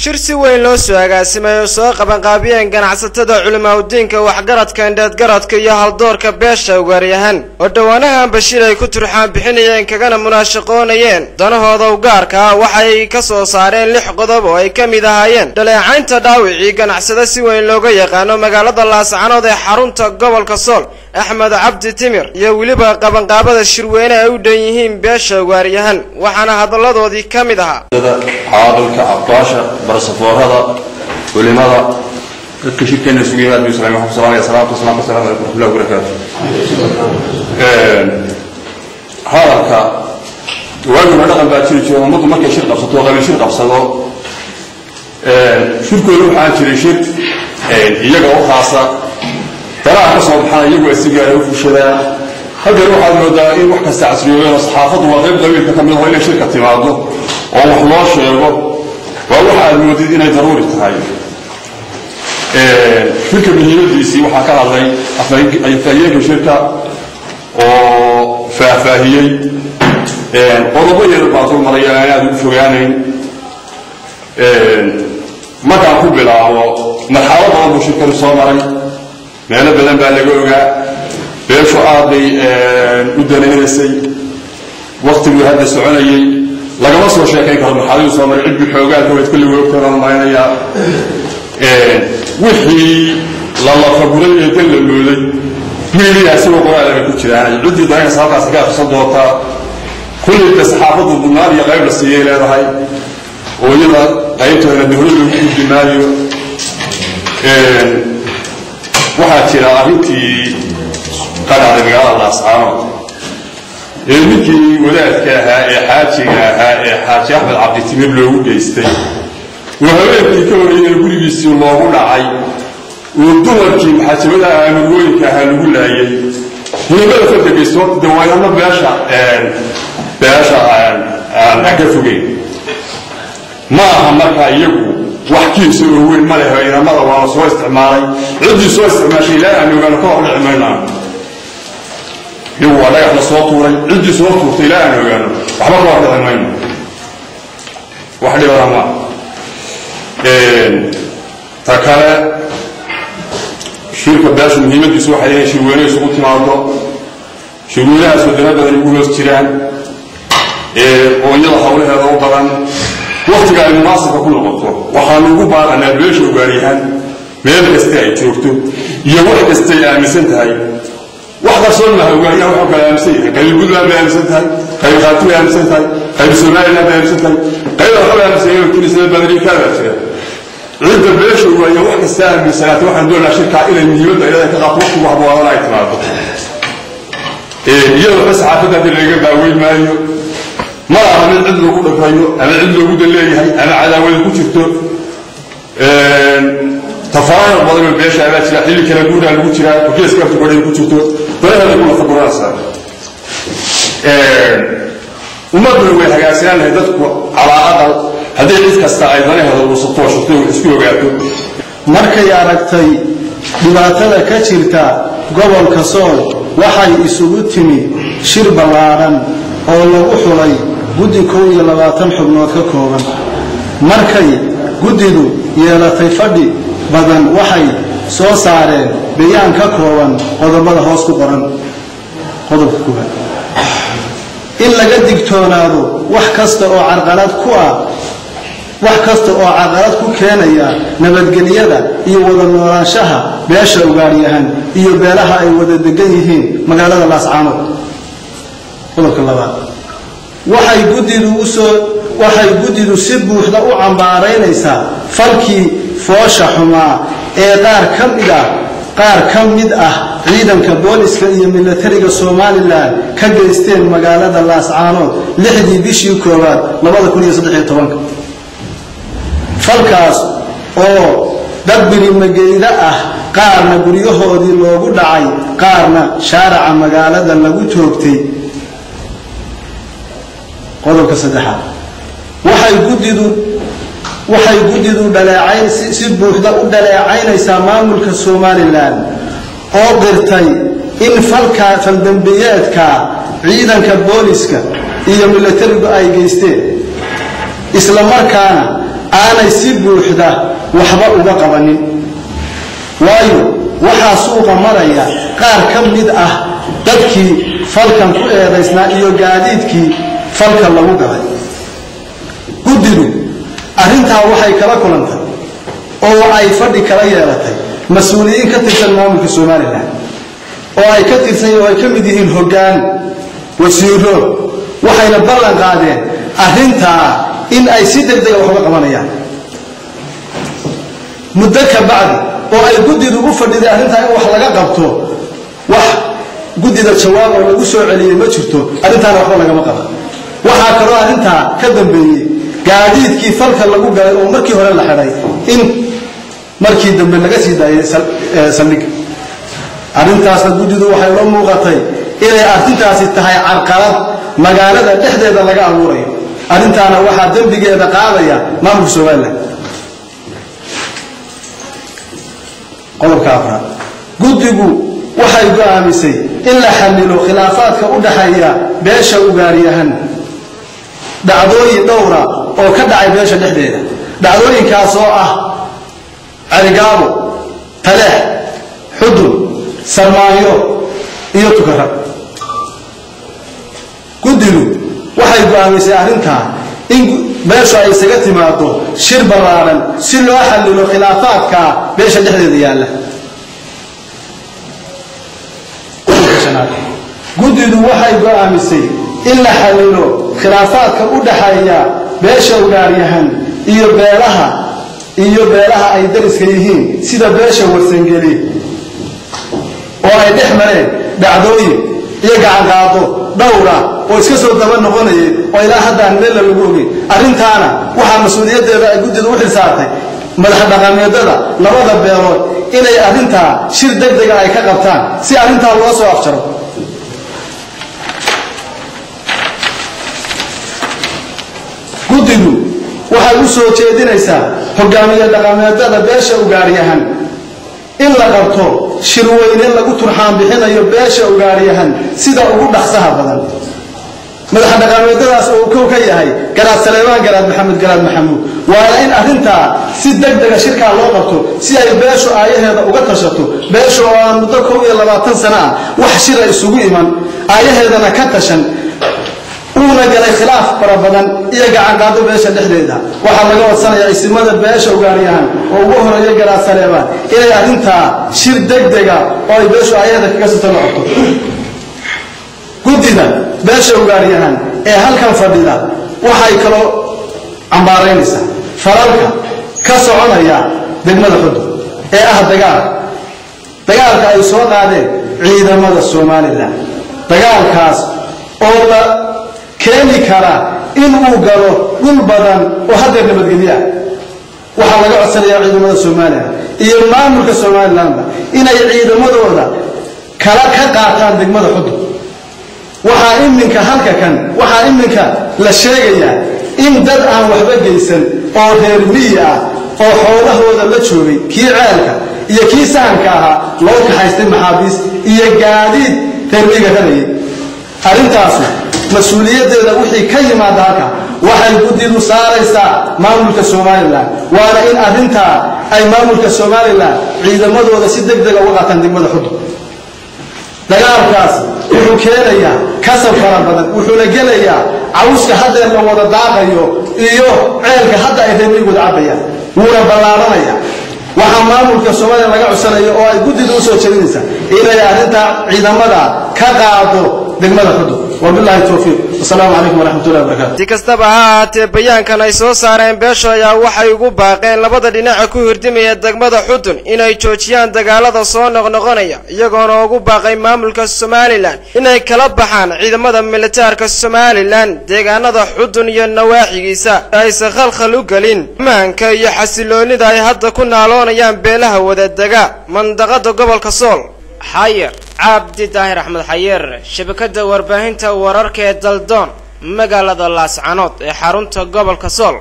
shirsi weyn loo soo agaasimayo soo qaban qaabiyeen ganacsatada culimaadudiinka waxgaradka indhaadgaradka iyo haldoorka beesha ugaaryahan oo dhawaanahan Bashiir ay ku turxaan bixinayeen kagana munaashaqoonayeen danahooda u gaarka ah waxay ka soo saareen 6 qodob oo ay kamid ahaayeen dhaleecaynta dhaawicii ganacsada si weyn looga yaqaano magaalada Laascaanood ee xarunta gobolka Sool Axmed Cabdi Timir iyo waliba qaban qaabada shirweyne ay u dhan yihiin beesha ugaaryahan waxaana hadaladoodii kamid ahaa حاضرك عطاشة برسفورها ولماذا كشيء كان يسوي هذا بيسلم محمد صلى الله عليه وسلم والسلام عليكم ورحمة الله وبركاته حاضرك واجب هذا قبل تشيل شيء ومضى ما كشيء قبضته وغير شيء قبضته شو كله عن شيء شيء يجوا خاصة ترى حصل حال يجوا السجارة وفي الشارع هذا يروح على المدائن وحكي استعسروا وصحافة وغير ذوي كمل هاي الشركة تبعده وحلاش يبغى وروح المدينين ضروري تهاي شركة مهمة دي وحكى على أفريقيا شركة وفاهية وضبطي الباطل مريانات وشويانين ما كان قبلا ومرحلة ضرب شركة الصومالي ما أنا بدن بالجوجا بيشو عادي ودنا نسي وقت هذا السعودي لكن ما صار شيء كان محاولة صامر عد بحوجات ويتكل ويكتر ما ينيا وحي لله خبرني يدل اللولي ميلي أسمع قرآن لما كنت يعني عدي ضايع صاحب سكاف صدوقة كل التصحافات الضمار يغير السيارة هاي ويلا قيمته أن الدهول اللي في مايو واحد ترى أنتي قال على مجال الله سبحانه المكي ولادك حاجة أحمد عبد التمير له جيستي وهذا يكون يقول بيسي الله العي والدول كي حسبنا من وين كهنقول لهي هنا بقى فرق بيسوق دوايا ما باشا أكفوجي ما همك يجو وحكي سوى وين ما له هنا ما هو سوى استعماري عندي سوى استعماري لا أنا كان كون عملنا هو لا يخلص صوته عندي صوته طلعنا يعني وحبط واحد المين واحد ورا تكلا شركة باش مهمة يسوي حياة شوية يسوي تمارضة شوية سودنا بدل يقولوا استيران ويلا حوله هذا وطبعا وقت قال المناسب كله مطلوب وحنقول بقى أنا بيش وجاريهن ما يستعي شوفته يوحد استعي مسنت هاي واحد صلنا هو يا واحد كلام سيء قال يقول لا بيعمل سنتها قال خاطر يعمل سنتها قال سناء لا بيعمل سنتها قال كلام سيء كل سنة بدري كذا شيء عند البيش هو يا واحد الساعة من سنة واحد دول شركة إلى النيوت إلى كقطوش وحبوا ولا يتناقض يلا بس عافية اللي جاب وين مايو ما أنا عنده كل فايو أنا عنده كل اللي هي أنا على وين كنت تفاعل بدل البيش على شيء اللي كان يقول على الوتيرة وكيس كيف تقول يقول شفتوا فهذا يقول خبرات صار وما بنقول حاجة سيان هذاك على أقل هذا اللي كاستعيد أنا هذا الوسطوش شفتوا اسمه قاعدوا markay aragtay dhibaatada ka jirta gobolka Sool waxay isugu timi shir balaaran oo lagu xulay guddi 12 xubnood ka kooban markay guddidu yeelatay fadhi badan waxay soo saareen bayaan ka kooban qodobada hoos ku qoran qodobka kooban in laga digtoonaado wax kasta oo carqalad ku keenaya nabadgelyada iyo wada noolaanshaha beesha ugaaryahan iyo beelaha ay wada degan yihiin magaalada Laascaanood qodobka labaad waxay guddidu si buuxda u cambaaraynaysaa falkii foosha xumaa ee qaar ka mid ah ciidanka booliska iyo militariga Soomaaliland ka geysteen magaalada Laascaanood 6 bishii koowaad 2013 falkaas oo dad birimageyda ah qaarna guryahoodii loogu dhacay qaarna shaarica magaalada lagu toogtay qodobka saddexaad waxay guddidu dhaleecayn si buuxda u dhaleecaynaysaa maamulka Soomaaliland oo dirtay in falka dambiyeedka ciidanka booliska iyo militarigu ay geysteen isla markaana aanay si buuxda waxba uga qabanin waayo waxaa suuqa maraya qaar ka mid ah dadkii falkan ku eedaysnaa iyo gaadiidkii falka lagu galay guddidu arrintaa waxay kala kulantay oo ay fadhi kala yeelatay mas'uuliyiin ka tirsan maamulka Soomaaliland oo ay ka tirsan oo ay ka mid yihiin hoggaan wasiiro waxayna ballan qaadeen arrintaa in ay si degdeg ah wax uga qabanayaan muddo ka bacdi oo ay guddidu u fadhiday arrintaa in wax laga qabto wax guddida jawaab oo lagu soo celiyay ma jirto arrintaana waxba lagama qaban waxaa kaloo arrintaa ka dambeeyey gaadiidkii falka lagu galay oo markii hore la xidhay in markii dambe laga sii daayay saldhigga arrintaasna guddidu waxay la muuqatay inay arrintaasi tahay carqalad magaalada dhexdeeda laga abuurayo arrintaana waxaa dembigeeda qaadaya maamulka Soomaaliland qodobka afraad guddigu waxay go'aamisay in la xallilo khilaafaadka u dhaxeeya beesha ugaariyahan dhacdooyin dhowra oo ka dhacay beesha dhexdeeda dhacdooyinkaas oo ah Arigaabo Taleex Xudun Sarmaayo iyo Tukaraq guddigu waxay go'aamisay arrintaa in beesha ay isaga timaado shir ballaaran si loo xallilo khilaafaadka beesha dhexdeeda yaalla guddigu waxay go'aamisay in la xallilo khilaafaadka u dhaxeeya beesha ugaariyahan iyo beelaha ay dariska yihiin sida beesha Warsangeli oo ay dhex mareen dhacdooyin iyo gacan qaado dhowra oo iska soo daba noqonayay oo ilaa hadda meel lagu ogay arrintaana waxa mas'uuliyadeeda ay guddidu u xilsaartay madax dhaqameedada labada beelood inay arrintaa shir degdeg ah ay ka qabtaan si arrintaa loo soo afjaro guddidu waxay u soo jeedinaysaa hogaamiye dhaqameedada beesha ugaariyahan in la qabto shir weyne lagu turxaan bixinayo beesha ugaariyahan sida ugu dhaqsaha badan madax dhaqameedadaas oo uu ka yahay garaad Saleemaan garaad Maxamuud waa in arrintaa si degdeg ah shirka loo qabto si ay beeshu aayaheeda uga tashato beeshu oo aan muddo 20 sano ah wax shir isugu iman aayaheedana ka tashan una galay khilaaf fara badan iyo gacan qaado beesha dhexdeeda waxa laga wadsanayaa isimada beesha ugaariyahan oo ugu horeeya garaad Saleemaan inay arrintaa shir degdeg ah oo ay beeshu aayaheeda kaga soo noqoto guddida beesha ugaariyahan ee halkan fadhida waxay kaloo ambaaraynaysaa falalka ka soconaya degmada Xudun ee ah dagaalka ay soo qaadeen ciidamada Soomaaliland dagaalkaas oo la keeni kara in uu galo dhul badan oo hadda nabadgelyo waxa laga codsanayaa ciidamada Soomaaliland iyo maamulka Soomaaliland inay ciidamadooda kala ka qaataan degmada Xudun waxaa iminka la sheegayaa in dad aan waxba geysan oo reer miyi ah oo xoolahooda la joogay kii ceelka iyo kii sahanka ahaa loo kaxaystay maxaabiis iyo gaadiid reer miyiga kanayay arrintaas mas'uuliyadeeda wixii ka yimaada halka waxay guddidu saaraysaa maamulka Soomaaliland waana in arrintaa ay maamulka Soomaaliland ciidamadooda si degdeg ah uga qaataan degmada Xudun dagaalkaas wuxuu keenayaa kasab fara badan wuxuuna gelayaa cawska hadda la wada daaqayo iyo ceelka hadda ay reebigooda cabayaan wuuna ballaaranaya waxa maamulka Soomaaliya laga codsanayo oo ay guddidu u soo jeedinaysaa inay arrintaa ciidamada ka qaado degmada Xudun wabillahi tawfiiq assalamu alaykum wa rahmatullahi wa barakatuh tikastaba haatee bayaankan ay soo saareen beesha ayaa waxay ugu baaqeen labada dhinac ku hirdimaya degmada Xudun inay joojiyaan dagaalada soo noqnoqonaya iyagoona ugu baaqay maamulka Soomaaliland inay kala baxaan ciidamada militaarka Soomaaliland deegaanada Xudun iyo nawaaxigiisa ay khalkhal u galin maanka iyo xasiloonida ay hadda ku naaloonayaan beelaha wadadaga mandaqada gobolka Sool حير عبد الداهر أحمد حير شبكة warbaahinta wararka ee Daldoon magaalada Laascaanood ee xarunta gobolka Sool